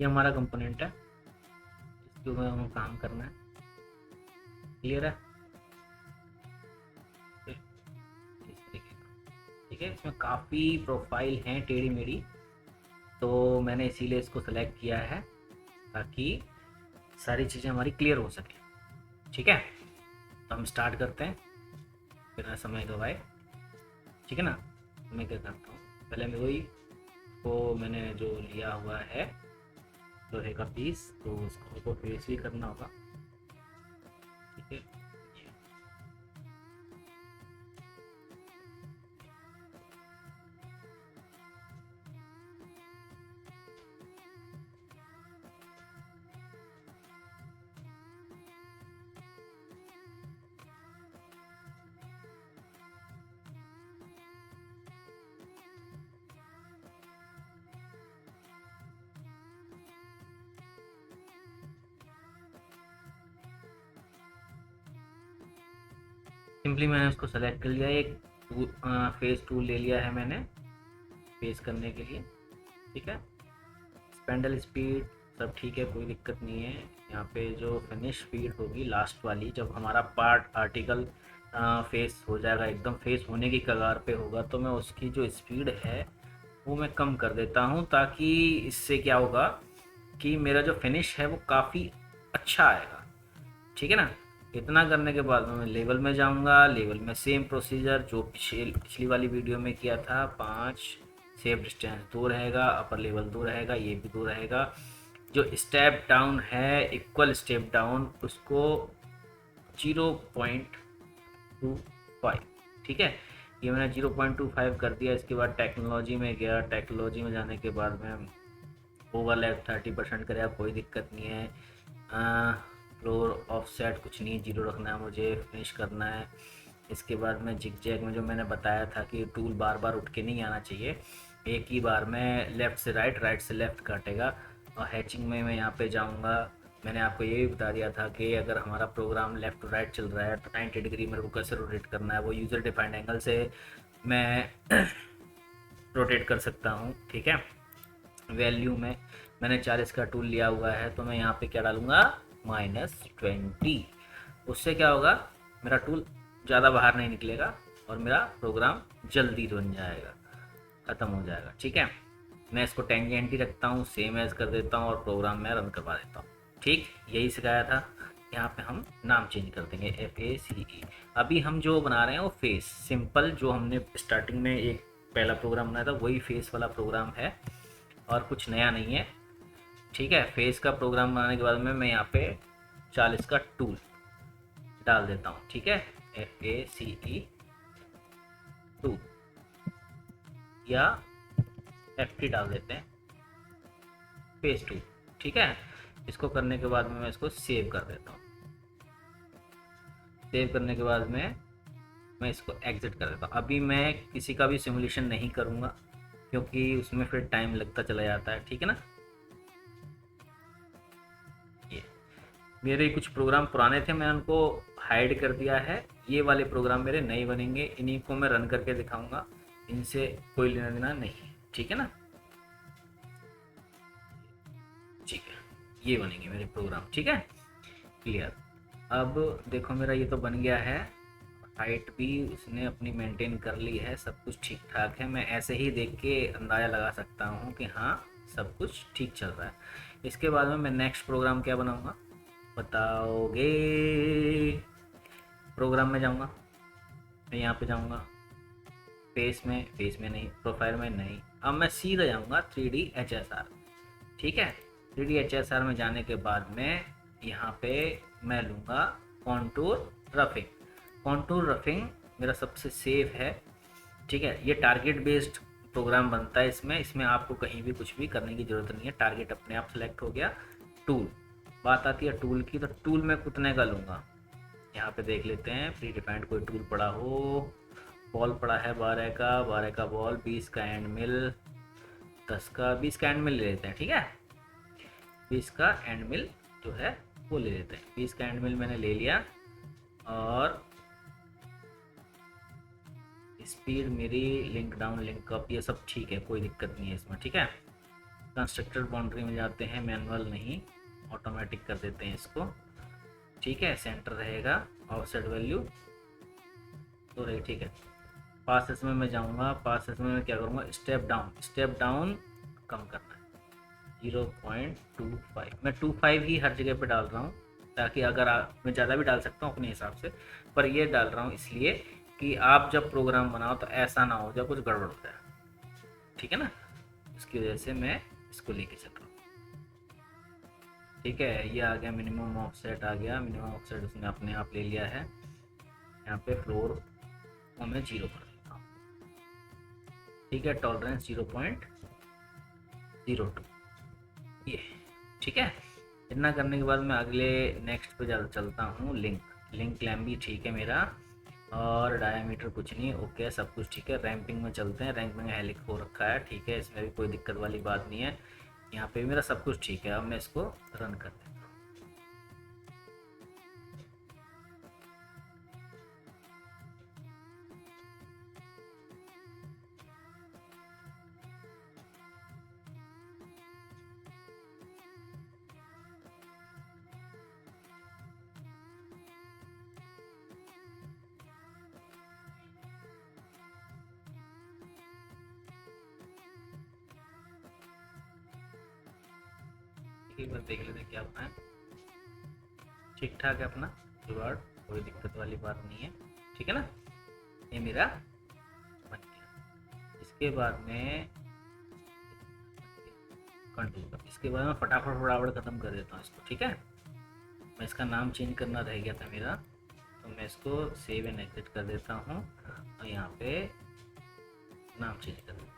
ये हमारा कंपोनेंट है, इसके ऊपर हमें काम करना है। क्लियर है? इस तरीके का। ठीक है, इसमें काफ़ी प्रोफाइल हैं टेढ़ी मेढ़ी, तो मैंने इसीलिए इसको सेलेक्ट किया है ताकि सारी चीज़ें हमारी क्लियर हो सके। ठीक है, तो हम स्टार्ट करते हैं बिना समय गवाए। ठीक है ना? मैं क्या करता हूँ, पहले मैं वही को मैंने जो लिया हुआ है लोहे का पीस, तो उसको फेस भी करना होगा। ठीक है, सिंपली मैंने उसको सेलेक्ट कर लिया। एक फेस टूल ले लिया है मैंने फेस करने के लिए। ठीक है, स्पेंडल स्पीड सब ठीक है, कोई दिक्कत नहीं है। यहाँ पे जो फिनिश स्पीड होगी लास्ट वाली, जब हमारा पार्ट आर्टिकल फेस हो जाएगा, एकदम फेस होने की कगार पे होगा, तो मैं उसकी जो स्पीड है वो मैं कम कर देता हूँ, ताकि इससे क्या होगा कि मेरा जो फिनिश है वो काफ़ी अच्छा आएगा। ठीक है ना? इतना करने के बाद में मैं लेवल में जाऊंगा। लेवल में सेम प्रोसीजर जो पिछली वाली वीडियो में किया था, 5 सेफ डिस्टेंस 2 रहेगा, अपर लेवल 2 रहेगा, ये भी 2 रहेगा। जो स्टेप डाउन है, इक्वल स्टेप डाउन, उसको 0.25। ठीक है, ये मैंने 0.25 कर दिया। इसके बाद टेक्नोलॉजी में गया। टेक्नोलॉजी में जाने के बाद में ओवरलैप 30% करेगा, कोई दिक्कत नहीं है। फ्लोर ऑफसेट कुछ नहीं, जीरो रखना है मुझे, फिनिश करना है। इसके बाद में जिग जैग में जो मैंने बताया था कि टूल बार बार उठ के नहीं आना चाहिए, एक ही बार में लेफ़्ट से राइट, राइट से लेफ़्ट काटेगा। और हैचिंग में मैं यहाँ पे जाऊँगा। मैंने आपको ये भी बता दिया था कि अगर हमारा प्रोग्राम लेफ़्ट टू राइट चल रहा है तो 90 डिग्री मेरे को कैसे रोटेट करना है, वो यूज़र डिफाइंड एंगल से मैं रोटेट कर सकता हूँ। ठीक है, वैल्यू में मैंने 40 का टूल लिया हुआ है, तो मैं यहाँ पे क्या डालूँगा, -20। उससे क्या होगा, मेरा टूल ज़्यादा बाहर नहीं निकलेगा और मेरा प्रोग्राम जल्दी बन जाएगा, ख़त्म हो जाएगा। ठीक है, मैं इसको टेंजेंट ही रखता हूँ, सेम एज कर देता हूँ और प्रोग्राम में रन करवा देता हूँ। ठीक, यही सिखाया था। यहाँ पे हम नाम चेंज कर देंगे, FACE। अभी हम जो बना रहे हैं वो फेस सिंपल, जो हमने स्टार्टिंग में एक पहला प्रोग्राम बनाया था वही फेस वाला प्रोग्राम है, और कुछ नया नहीं है। ठीक है, फेस का प्रोग्राम बनाने के बाद में मैं यहाँ पे 40 का टूल डाल देता हूँ। ठीक है, FACE टूल या FT डाल देते हैं, फेस टूल। ठीक है, इसको करने के बाद में मैं इसको सेव कर देता हूँ। सेव करने के बाद में मैं इसको एग्जिट कर देता हूँ। अभी मैं किसी का भी सिमुलेशन नहीं करूँगा, क्योंकि उसमें फिर टाइम लगता चला जाता है। ठीक है ना? ये मेरे कुछ प्रोग्राम पुराने थे, मैंने उनको हाइड कर दिया है। ये वाले प्रोग्राम मेरे नए बनेंगे, इन्हीं को मैं रन करके दिखाऊंगा, इनसे कोई लेना देना नहीं। ठीक है ना? ठीक है, ये बनेंगे मेरे प्रोग्राम। ठीक है, क्लियर। अब देखो मेरा ये तो बन गया है, हाइट भी उसने अपनी मेंटेन कर ली है, सब कुछ ठीक ठाक है। मैं ऐसे ही देख के अंदाज़ा लगा सकता हूँ कि हाँ, सब कुछ ठीक चल रहा है। इसके बाद में मैं नेक्स्ट प्रोग्राम क्या बनाऊँगा बताओगे? प्रोग्राम में जाऊँगा, मैं यहाँ पे जाऊँगा, फेस में नहीं, प्रोफाइल में नहीं, अब मैं सीधा जाऊँगा 3D HSR। ठीक है, 3D HSR में जाने के बाद में यहाँ पे मैं लूँगा कॉन्टूर रफिंग। कॉन्टूर रफिंग मेरा सबसे सेफ है। ठीक है, ये टारगेट बेस्ड प्रोग्राम बनता है। इसमें इसमें आपको कहीं भी कुछ भी करने की ज़रूरत नहीं है, टारगेट अपने आप सेलेक्ट हो गया। टूल, बात आती है टूल की, तो टूल मैं कितने का लूँगा, यहाँ पे देख लेते हैं। प्री डिफाइंड कोई टूल पड़ा हो, बॉल पड़ा है 12 का बॉल, 20 का एंड मिल, 10 का 20 का एंड मिल ले लेते हैं। ठीक है, 20 का एंड मिल जो है वो ले लेते हैं। 20 का एंड मिल मैंने ले लिया, और स्पीड मेरी लिंक डाउन लिंक अप ये सब ठीक है, कोई दिक्कत नहीं है इसमें। ठीक है, कंस्ट्रक्टर बाउंड्री में जाते हैं, मैनुअल नहीं, ऑटोमेटिक कर देते हैं इसको। ठीक है, सेंटर रहेगा, ऑफसेट वैल्यू तो रही। ठीक है, पासेस में मैं जाऊंगा, पासेस में मैं क्या करूंगा, स्टेप डाउन कम करना है 0.25। मैं 25 ही हर जगह पे डाल रहा हूँ, ताकि अगर मैं ज़्यादा भी डाल सकता हूँ अपने हिसाब से, पर ये डाल रहा हूँ इसलिए कि आप जब प्रोग्राम बनाओ तो ऐसा ना हो जाए कुछ गड़बड़ हो जाए। ठीक है ना, इसकी वजह से मैं इसको लेके चल रहा हूँ। ठीक है, ये आ गया, मिनिमम ऑफसेट आ गया, मिनिमम ऑफसेट उसने अपने आप ले लिया है। यहाँ पे फ्लोर को मैं 0 कर देता हूँ। ठीक है, टॉलरेंस 0.02 ये। ठीक है, इतना करने के बाद मैं अगले नेक्स्ट पे चलता हूँ। लिंक लैम्प भी ठीक है मेरा, और डायमीटर कुछ नहीं, ओके सब कुछ ठीक है। रैंपिंग में चलते हैं, रैंपिंग में हेलिक्स हो रखा है, ठीक है, इसमें भी कोई दिक्कत वाली बात नहीं है। यहाँ पे भी मेरा सब कुछ ठीक है। अब मैं इसको रन कर देता हूँ। एक बार देख लेते हैं क्या होता है। ठीक ठाक है अपना जुगाड़, कोई दिक्कत वाली बात नहीं है। ठीक है ना, ये मेरा बन गया। इसके बाद में कंट्रोल, इसके बाद में फटाफट ख़त्म कर देता हूँ इसको। ठीक है, मैं इसका नाम चेंज करना रह गया था मेरा, तो मैं इसको सेव एंड एग्जिट कर देता हूँ और यहाँ पे नाम चेंज कर देता हूँ।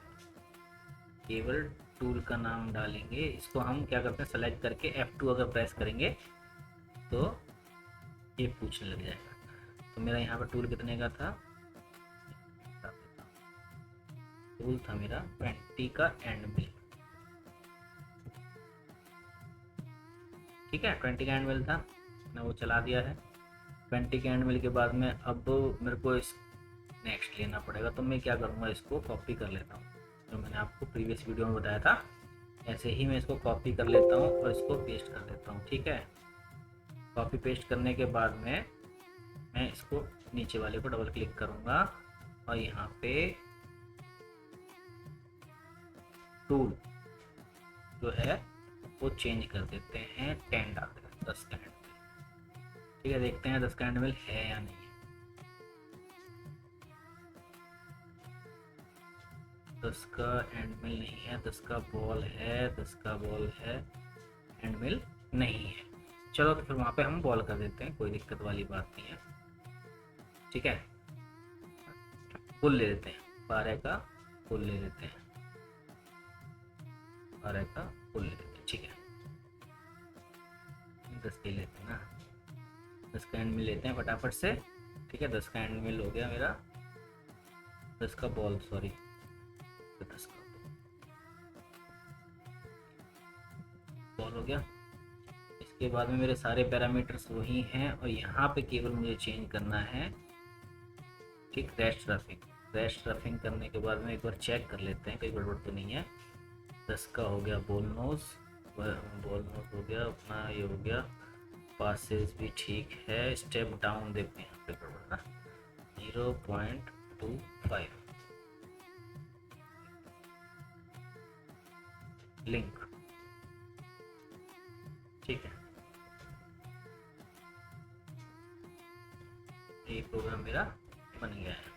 केवल टूल का नाम डालेंगे, इसको हम क्या करते हैं, सेलेक्ट करके F2 अगर प्रेस करेंगे तो ये पूछने लग जाएगा। तो मेरा यहाँ पर टूल कितने का था, टूल था मेरा 20 का एंड मिल। ठीक है, 20 का एंड मिल था, मैंने वो चला दिया है। 20 के एंड मिल के बाद में अब मेरे को इस नेक्स्ट लेना पड़ेगा, तो मैं क्या करूँगा, इसको कॉपी कर लेता हूँ। जो मैंने आपको प्रीवियस वीडियो में बताया था, ऐसे ही मैं इसको कॉपी कर लेता हूँ और इसको पेस्ट कर देता हूँ। ठीक है, कॉपी पेस्ट करने के बाद में मैं इसको नीचे वाले को डबल क्लिक करूँगा और यहाँ पे टूल जो है वो चेंज कर देते हैं, 10 डाल देते हैं, 10 का हैंडमिल। ठीक है, देखते हैं 10 का हैंडमिल है या नहीं। 10 का हैंडमिल नहीं है, 10 का बॉल है, 10 का बॉल है, हैंडमिल नहीं है। चलो तो फिर वहाँ पे हम बॉल कर देते हैं, कोई दिक्कत वाली बात नहीं है। ठीक है, फुल ले लेते हैं, 12 का फुल ले लेते हैं, 12 का फुल ले लेते हैं। ठीक है, 10 के लेते हैं ना, 10 का हैंड मिल लेते हैं फटाफट से। ठीक है, 10 का हैंड मिल हो गया मेरा, 10 का बॉल, सॉरी 10 का बॉल हो गया। इसके बाद में मेरे सारे पैरामीटर्स वही हैं और यहाँ पे केवल मुझे चेंज करना है। ठीक, रेस्ट रफिंग करने के बाद में एक बार चेक कर लेते हैं कहीं गड़बड़ तो नहीं है। 10 का हो गया बॉल नोज हो गया अपना, ये हो गया, पासेस भी ठीक है। स्टेप डाउन देखते हैं यहाँ पे गड़बड़ ना, 0.25 लिंक। ठीक है, ये प्रोग्राम मेरा बन गया है।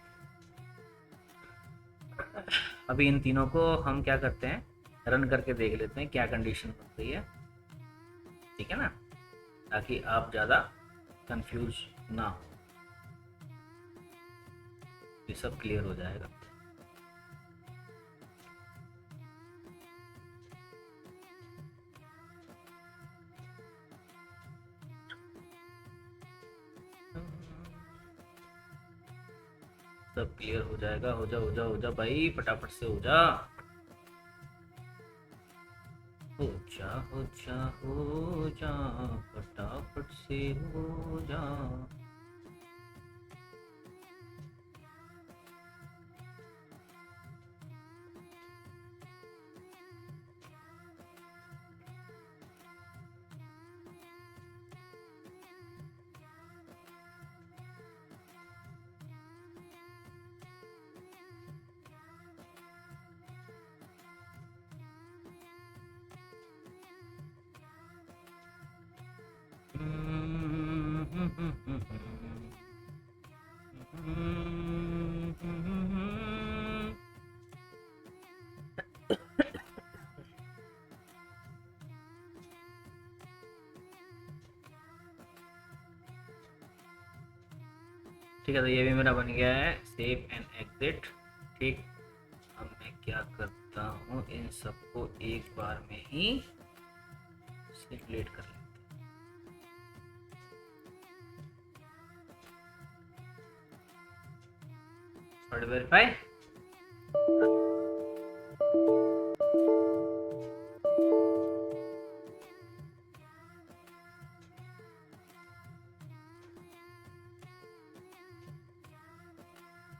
अभी इन तीनों को हम क्या करते हैं, रन करके देख लेते हैं क्या कंडीशन बन रही है। ठीक है ना, ताकि आप ज़्यादा कंफ्यूज ना हो, ये सब क्लियर हो जाएगा। सब क्लियर हो जाएगा, हो जा हो जा हो जा भाई, फटाफट से हो जा, हो जा हो जा हो जा, फटाफट से हो जा। ठीक है, तो ये भी मेरा बन गया है सेव एंड एग्जिट। ठीक, अब मैं क्या करता हूँ, इन सबको एक बार में ही सिलेक्ट कर लेते हैं, वेरीफाई।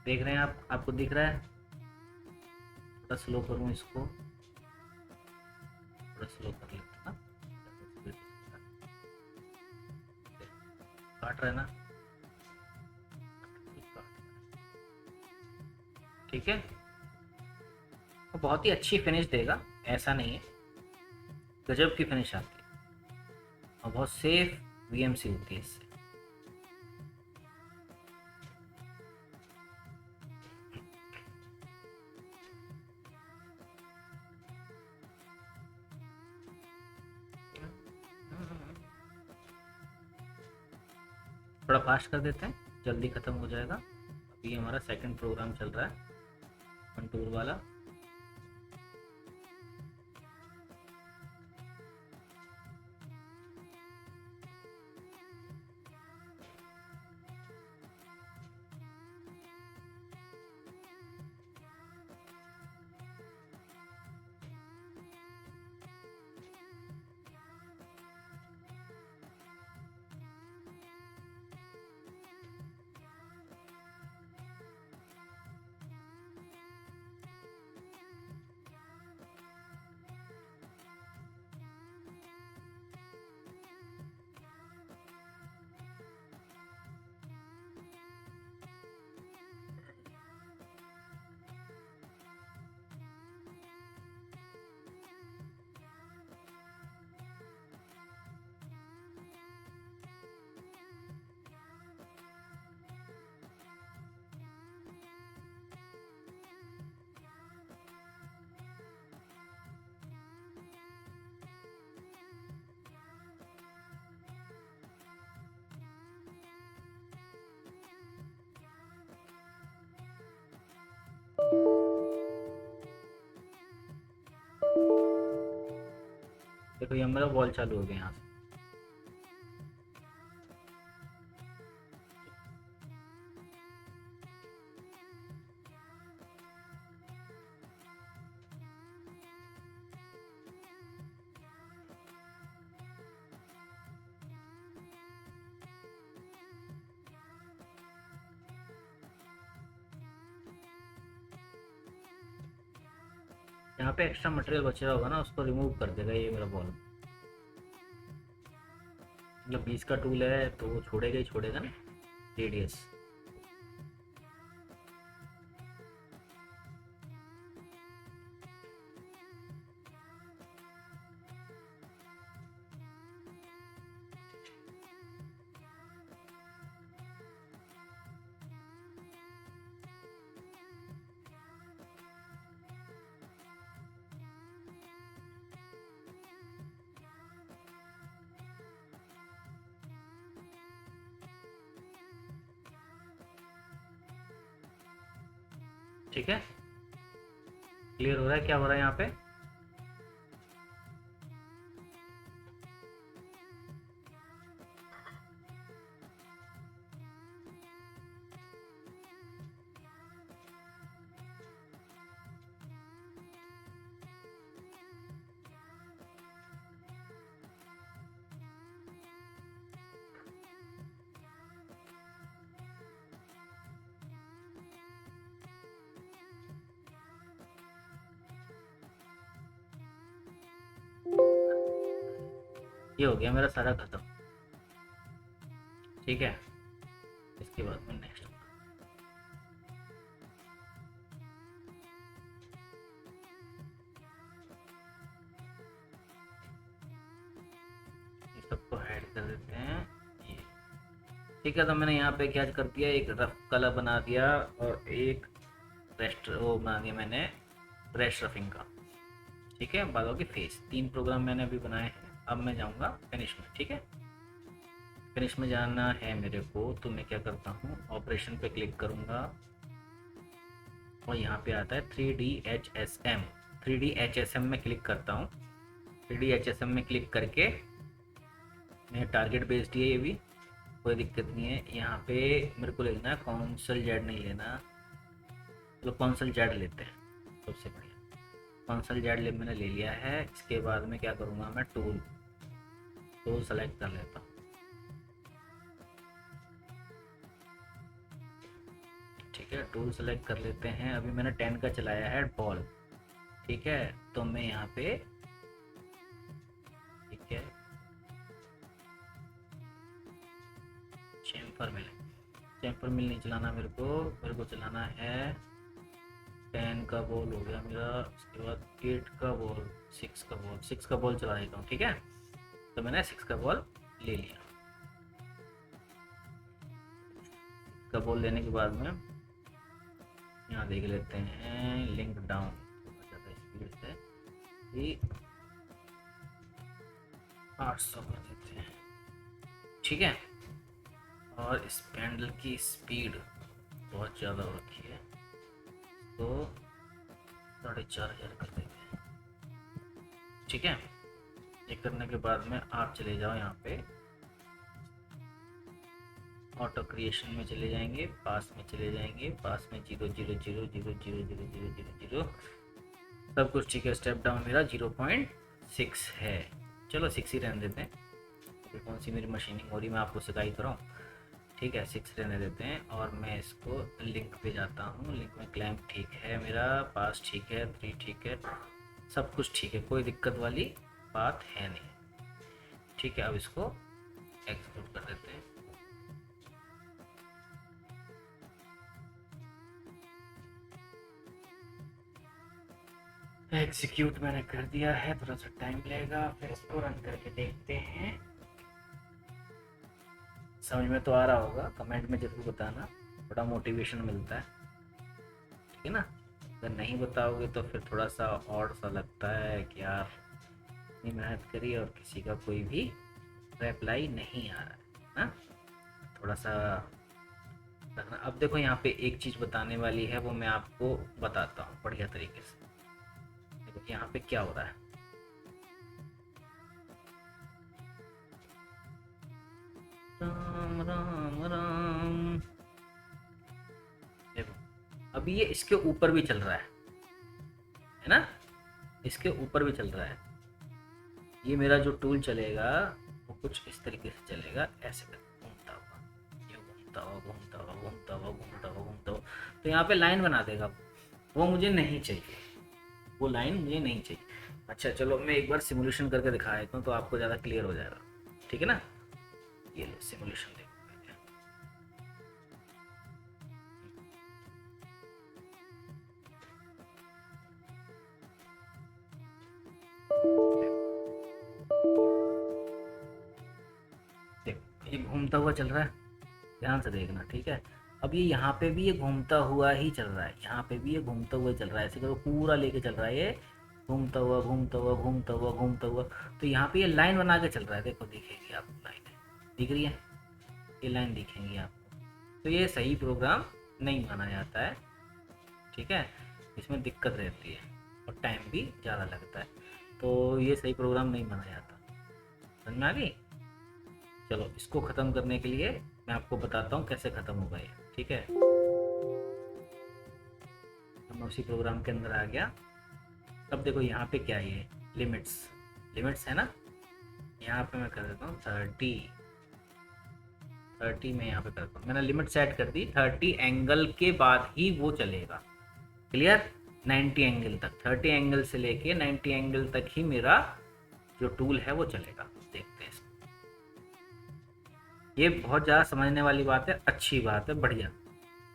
देख रहे हैं आप, आपको दिख रहा है? थोड़ा स्लो करूँ इसको, थोड़ा स्लो कर लेते हैं। काट रहा है ना? ठीक है, तो बहुत ही अच्छी फिनिश देगा, ऐसा नहीं है, गजब की फिनिश आती है और बहुत सेफ वीएमसी होती है इससे। थोड़ा फास्ट कर देते हैं, जल्दी ख़त्म हो जाएगा। अभी हमारा सेकंड प्रोग्राम चल रहा है कंटूर वाला। देखो ये मेरा बॉल चालू हो गया यहाँ से। यहाँ पे एक्स्ट्रा मटेरियल बचा होगा ना, उसको रिमूव कर देगा ये मेरा बॉल। जब 20 का टूल है तो वो छोड़ेगा ही छोड़ेगा ना रेडियस। ठीक है, क्लियर हो रहा है क्या हो रहा है यहाँ पे? ये हो गया मेरा सारा खत्म। ठीक है, इसके बाद में नेक्स्ट सबको ऐड कर देते हैं ये। ठीक है, तो मैंने यहाँ पे क्या कर दिया, एक रफ कलर बना दिया और एक रेस्ट वो बना दिया मैंने रेस्ट रफिंग का। ठीक है, बालों के फेस, 3 प्रोग्राम मैंने अभी बनाए हैं। अब मैं जाऊँगा फिनिश में। ठीक है, फिनिश में जाना है मेरे को, तो मैं क्या करता हूँ, ऑपरेशन पे क्लिक करूँगा और यहाँ पे आता है 3D HSM। 3D HSM में क्लिक करता हूँ। 3D HSM में क्लिक करके मैं टारगेट बेस्ड है, ये भी कोई दिक्कत नहीं है। यहाँ पे मेरे को लेना है कॉन्सल जेड, नहीं लेना, तो कॉन्सल जेड लेते हैं, सबसे बढ़िया। कॉन्सल जेड मैंने ले लिया है। इसके बाद में क्या करूँगा, मैं टूल सेलेक्ट कर लेता हूँ। ठीक है, टूल सेलेक्ट कर लेते हैं। अभी मैंने 10 का चलाया है बॉल। ठीक है, तो मैं यहाँ पे, ठीक है, चैम्फर मिल नहीं चलाना मेरे को चलाना है 10 का बॉल हो गया मेरा। उसके बाद 8 का बॉल, 6 का बॉल चला देता हूँ। ठीक है, तो मैंने 6 का बॉल ले लिया। का बॉल लेने के बाद में यहाँ देख लेते हैं लिंक डाउन, ज़्यादा स्पीड से ही 800 कर देते हैं। ठीक है, और इस पैंडल की स्पीड बहुत ज़्यादा हो रखी है, तो 4500 कर देते हैं। ठीक है, ये करने के बाद में आप चले जाओ यहाँ पे ऑटो क्रिएशन में चले जाएंगे, पास में चले जाएंगे, पास में 0 सब कुछ ठीक है। स्टेप डाउन मेरा 0.6 है, चलो 6 ही रहने देते हैं। अभी कौन सी मेरी मशीनिंग हो रही, मैं आपको सिखाई कर रहा हूँ। ठीक है, 6 रहने देते हैं और मैं इसको लिंक पे जाता हूँ। लिंक में क्लैंप ठीक है, मेरा पास ठीक है, 3 ठीक है, सब कुछ ठीक है, कोई दिक्कत वाली बात है नहीं। ठीक है, अब इसको एक्सपोर्ट कर देते हैं। एग्जीक्यूट मैंने कर दिया है, थोड़ा सा टाइम लगेगा, फिर इसको रन करके देखते हैं। समझ में तो आ रहा होगा, कमेंट में जरूर बताना, थोड़ा मोटिवेशन मिलता है। ठीक है ना, अगर नहीं बताओगे तो फिर थोड़ा सा और सा लगता है कि यार इतनी मेहनत करी और किसी का कोई भी रिप्लाई नहीं आ रहा है ना, थोड़ा सा रखना। अब देखो यहाँ पे एक चीज़ बताने वाली है, वो मैं आपको बताता हूँ बढ़िया तरीके से। देखो यहाँ पे क्या हो रहा है, राम राम राम। देखो अभी ये इसके ऊपर भी चल रहा है ना, इसके ऊपर भी चल रहा है। ये मेरा जो टूल चलेगा वो कुछ इस तरीके से चलेगा, ऐसे घूमता हुआ, ये घूमता हुआ घूमता हुआ घूमता हुआ घूमता हुआ घूमता हुआ, तो यहाँ पे लाइन बना देगा। वो मुझे नहीं चाहिए, वो लाइन मुझे नहीं चाहिए। अच्छा चलो मैं एक बार सिमुलेशन करके दिखा देता हूँ, तो आपको ज़्यादा क्लियर हो जाएगा। ठीक है ना, ये लो सिमुलेशन देखो। देखो ये घूमता हुआ चल रहा है, ध्यान से देखना। ठीक है, अब ये यहाँ पे भी ये घूमता हुआ ही चल रहा है, यहाँ पे भी ये घूमता हुआ चल रहा है, ऐसे करो पूरा लेके चल रहा है ये, घूमता हुआ घूमता हुआ घूमता हुआ घूमता हुआ। तो यहाँ पे ये लाइन बना के चल रहा है, देखो दिखेगी आपको लाइन, दिख रही है, ये लाइन दिखेंगी आपको। तो ये सही प्रोग्राम नहीं माना जाता है। ठीक है, इसमें दिक्कत रहती है और टाइम भी ज़्यादा लगता है, तो ये सही प्रोग्राम नहीं माना जाता। समझ में आ गई? चलो इसको ख़त्म करने के लिए मैं आपको बताता हूँ कैसे ख़त्म होगा ये। ठीक है, मैं उसी प्रोग्राम के अंदर आ गया। अब देखो यहाँ पे क्या है, ये लिमिट्स है ना, यहाँ पे मैं कर देता हूँ 30 में यहाँ पे करता हूँ, मैंने लिमिट सेट कर दी 30 एंगल के बाद ही वो चलेगा। क्लियर, 90 एंगल तक, 30 एंगल से लेके 90 एंगल तक ही मेरा जो टूल है वो चलेगा। देखते हैं इसको, ये बहुत ज़्यादा समझने वाली बात है, अच्छी बात है, बढ़िया।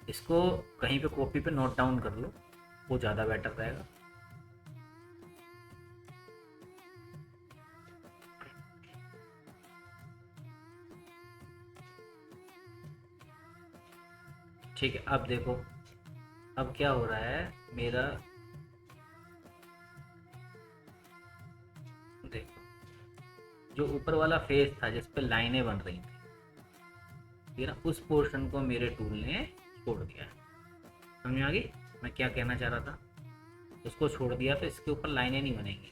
इसको कहीं पे कॉपी पे नोट डाउन कर लो, वो ज़्यादा बेटर रहेगा। ठीक है, अब देखो अब क्या हो रहा है मेरा, देखो जो ऊपर वाला फेस था जिस पे लाइनें बन रही थी, ठीक है ना, उस पोर्शन को मेरे टूल ने छोड़ दिया है। समझ में आ गई मैं क्या कहना चाह रहा था? उसको छोड़ दिया तो इसके ऊपर लाइनें नहीं बनेंगी,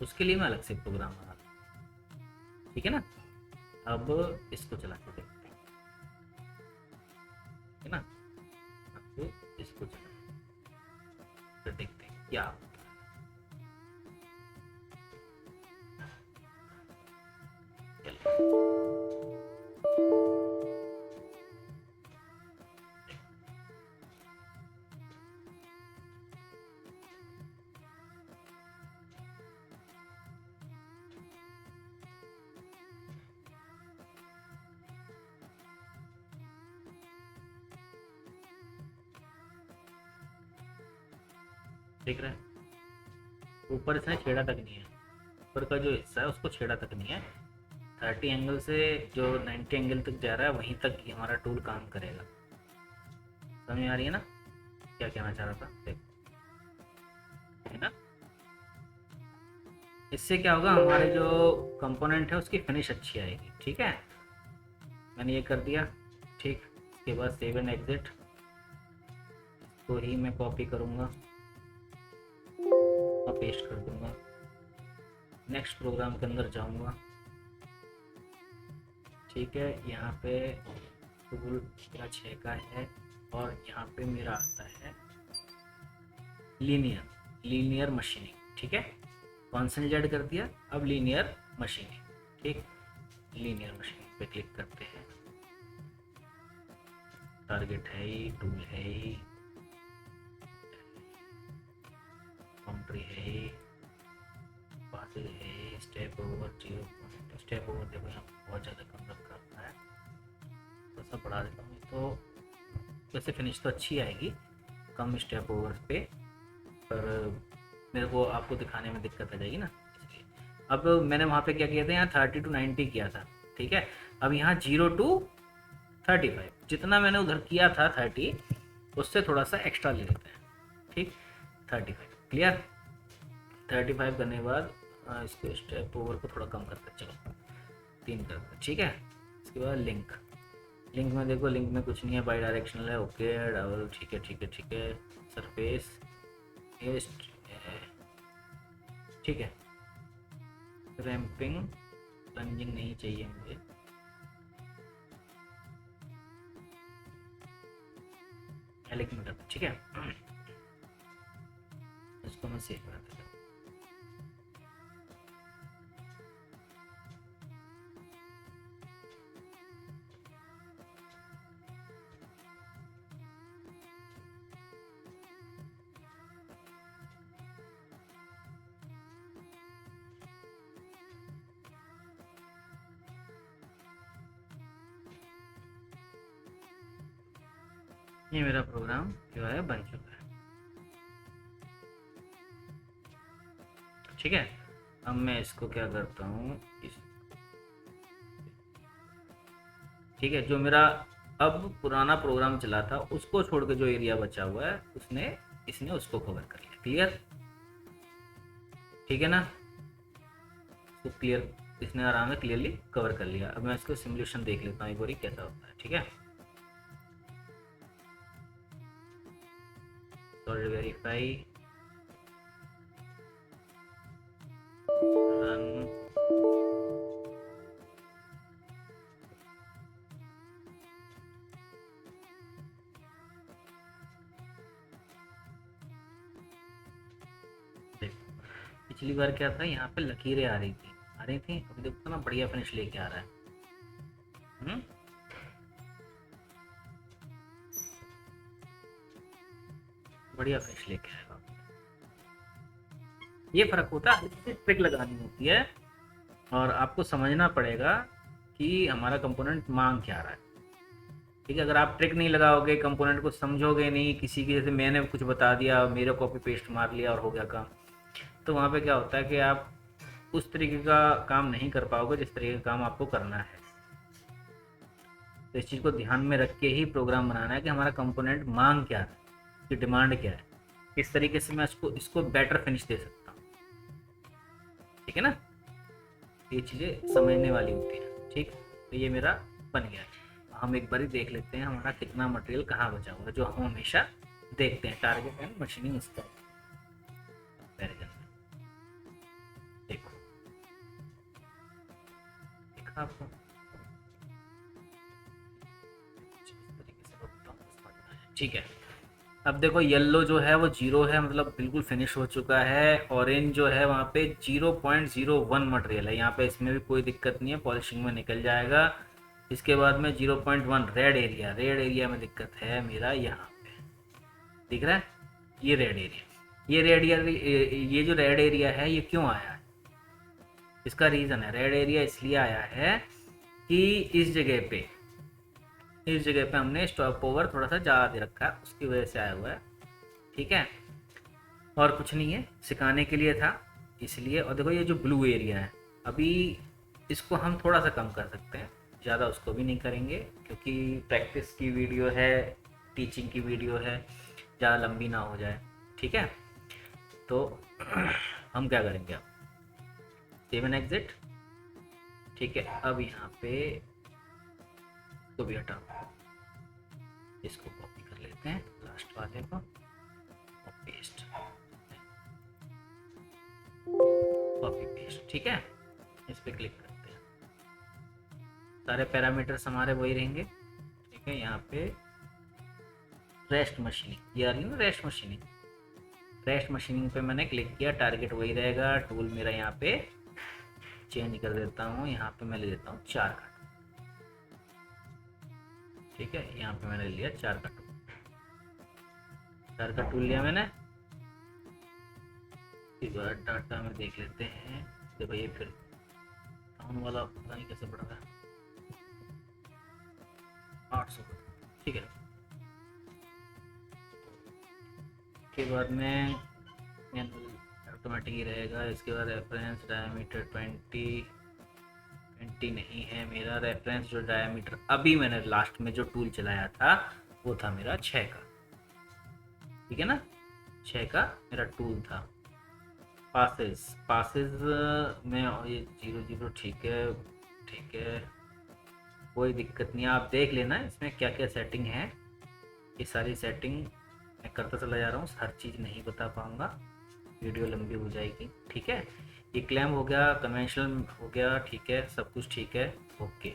उसके लिए मैं अलग से प्रोग्राम बना दूँ। ठीक है ना, अब इसको चला के देखते हैं, है ना, अब इसको चला के देखते हैं क्या होता है। चलो देख रहे हैं, ऊपर इसने छेड़ा तक नहीं है, ऊपर का जो हिस्सा है उसको छेड़ा तक नहीं है। 30 एंगल से जो 90 एंगल तक जा रहा है वहीं तक ही हमारा टूल काम करेगा। समझ में आ रही है ना क्या कहना चाह रहा था? देखो, है ना, इससे क्या होगा, हमारे जो कंपोनेंट है उसकी फिनिश अच्छी आएगी। ठीक है, मैंने ये कर दिया। ठीक, इसके बाद सेव एंड एग्जिट, तो ही मैं कॉपी करूँगा और पेस्ट कर दूंगा, नेक्स्ट प्रोग्राम के अंदर जाऊंगा। ठीक है, यहाँ पे टूल मेरा 6 का है और यहाँ पे मेरा आता है लीनियर मशीनिंग। ठीक है, कौन सा ऐड कर दिया, अब लीनियर मशीनिंग। ठीक, लीनियर मशीनिंग पे क्लिक करते हैं, टारगेट है ही, टूल है ही, काउंट्री है ही, बादल है ही, स्टेप ओवर 0, स्टेप ओवर देखो यहाँ बहुत ज़्यादा कम रखा है, तो सब बढ़ा देता हूँ। तो वैसे फिनिश तो अच्छी आएगी कम स्टेप ओवर पे, पर मेरे को आपको दिखाने में दिक्कत आ जाएगी ना, इसलिए। अब मैंने वहाँ पे क्या किया था, यहाँ 30 to 90 किया था। ठीक है, अब यहाँ 0 to 35, जितना मैंने उधर किया था 30, उससे थोड़ा सा एक्स्ट्रा ले लेते हैं। ठीक, 35 क्लियर। 35 करने के बाद इसको स्टेप ओवर को थोड़ा कम करते, चलो 3 करते। ठीक है, इसके बाद लिंक में देखो, लिंक में कुछ नहीं है, बाई डायरेक्शनल है। ओके डबल, ठीक है ठीक है ठीक है, सरफेस ठीक है, रैम्पिंग प्लंजिंग नहीं चाहिए मुझे, एलिक में करता। ठीक है, इसको मैं सेव कर देता हूँ। ये मेरा प्रोग्राम जो है बन चुका है। ठीक है, अब मैं इसको क्या करता हूँ, ठीक है, जो मेरा अब पुराना प्रोग्राम चला था उसको छोड़ के जो एरिया बचा हुआ है इसने उसको कवर कर लिया। क्लियर, ठीक है ना, तो क्लियर, इसने आराम से क्लियरली कवर कर लिया। अब मैं इसको सिमुलेशन देख लेता हूँ एक बार कैसा होता है। ठीक है, सॉरी, वेरीफाई, रन, पिछली बार क्या था, यहाँ पे लकीरें आ रही थी, अभी देखो ना बढ़िया फिनिश लेके आ रहा है। बढ़िया फिनिश लेके आएगा। ये फर्क होता है, ट्रिक लगानी होती है और आपको समझना पड़ेगा कि हमारा कंपोनेंट मांग क्या रहा है। ठीक है, अगर आप ट्रिक नहीं लगाओगे, कंपोनेंट को समझोगे नहीं, किसी की जैसे मैंने कुछ बता दिया, मेरे कॉपी पेस्ट मार लिया और हो गया काम, तो वहाँ पे क्या होता है कि आप उस तरीके का काम नहीं कर पाओगे जिस तरीके का काम आपको करना है। तो इस चीज़ को ध्यान में रख के ही प्रोग्राम बनाना है कि हमारा कंपोनेंट मांग क्या है, इसकी डिमांड क्या है, किस तरीके से मैं इसको बेटर फिनिश दे सकता हूँ। ठीक है ना, ये चीज़ें समझने वाली होती हैं। ठीक, तो ये मेरा बन गया है। हम एक बार ही देख लेते हैं हमारा कितना मटेरियल कहाँ बचा हुआ है, जो हम हमेशा देखते हैं target and machining style comparison. देखो देखा आपको, ठीक है। अब देखो येलो जो है वो 0 है, मतलब बिल्कुल फिनिश हो चुका है। ऑरेंज जो है वहाँ पे 0.01 मटेरियल है, यहाँ पे इसमें भी कोई दिक्कत नहीं है, पॉलिशिंग में निकल जाएगा। इसके बाद में 0.1 रेड एरिया, रेड एरिया में दिक्कत है मेरा, यहाँ पे दिख रहा है ये रेड एरिया। ये रेड एरिया, ये जो रेड एरिया है ये क्यों आया है, इसका रीज़न है। रेड एरिया इसलिए आया है कि इस जगह पे हमने स्टॉप ओवर थोड़ा सा ज़्यादा दे रखा है, उसकी वजह से आया हुआ है, ठीक है। और कुछ नहीं है, सिखाने के लिए था इसलिए। और देखो ये जो ब्लू एरिया है, अभी इसको हम थोड़ा सा कम कर सकते हैं, ज़्यादा उसको भी नहीं करेंगे क्योंकि प्रैक्टिस की वीडियो है, टीचिंग की वीडियो है, ज़्यादा लंबी ना हो जाए, ठीक है। तो हम क्या करेंगे, अब सेव एंड एग्जिट, ठीक है। अब यहाँ पे इसको भी हटा, इसको कॉपी कर लेते हैं लास्ट वाले को और पेस्ट, कॉपी पेस्ट, ठीक है। इस पे क्लिक करते हैं, सारे पैरामीटर्स हमारे वही रहेंगे, ठीक है। यहाँ पे रेस्ट मशीनिंग, ये आ रही है ना रेस्ट मशीनिंग, रेस्ट मशीनिंग पे मैंने क्लिक किया, टारगेट वही रहेगा। टूल मेरा यहाँ पे चेंज कर देता हूँ, यहाँ पे मैं ले लेता हूँ 4 का, ठीक है। यहाँ पे मैंने लिया 4 का टूल, 4 का टूल लिया मैंने। इसके बाद डाटा में देख लेते हैं, तो भाई फिर टाउन वाला पता नहीं कैसे पड़ा था, 800, ठीक है। इसके बाद में ऑटोमेटिक ही रहेगा। इसके बाद रेफरेंस डायमीटर 20 नहीं है मेरा रेफरेंस, जो डायमीटर अभी मैंने लास्ट में जो टूल चलाया था वो था मेरा 6 का, ठीक है ना, 6 का मेरा टूल था। पासेस में ये 0 ठीक है, ठीक है, कोई दिक्कत नहीं है। आप देख लेना इसमें क्या क्या सेटिंग है, ये सारी सेटिंग मैं करता चला जा रहा हूँ, हर चीज़ नहीं बता पाऊँगा, वीडियो लंबी हो जाएगी, ठीक है। ये क्लैम हो गया, कन्वेंशनल हो गया, ठीक है, सब कुछ ठीक है, ओके।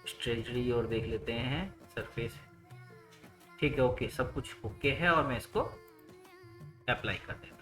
स्ट्रेटजी और देख लेते हैं, सरफेस, ठीक है, ओके, सब कुछ ओके है। और मैं इसको अप्लाई कर देता हूँ,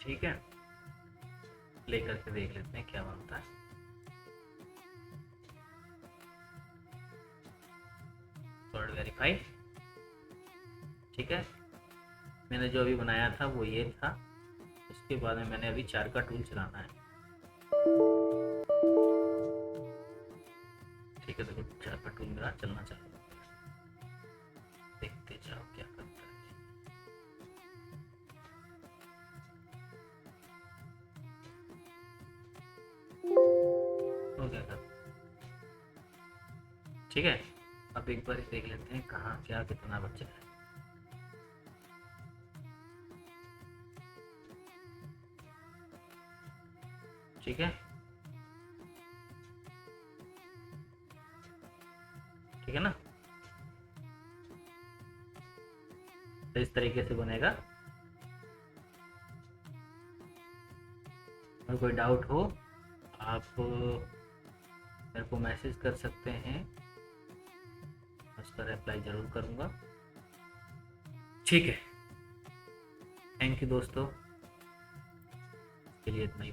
ठीक है। प्ले करके देख लेते हैं क्या बनता है। सॉर्ट वेरीफाई, ठीक है। मैंने जो अभी बनाया था वो ये था, उसके बाद में मैंने अभी 4 का टूल चलाना है, ठीक है। देखो 4 का टूल मेरा चलना चालू, देखते जाओ क्या करता है। तो क्या करता, ठीक है। अब एक बार देख लेते हैं कहाँ क्या कितना बचा है, ठीक है, ठीक है ना। तो इस तरीके से बनेगा। अगर कोई डाउट हो आप मेरे को मैसेज कर सकते हैं, उसका रिप्लाई ज़रूर करूँगा, ठीक है। थैंक यू दोस्तों, के लिए इतना ही।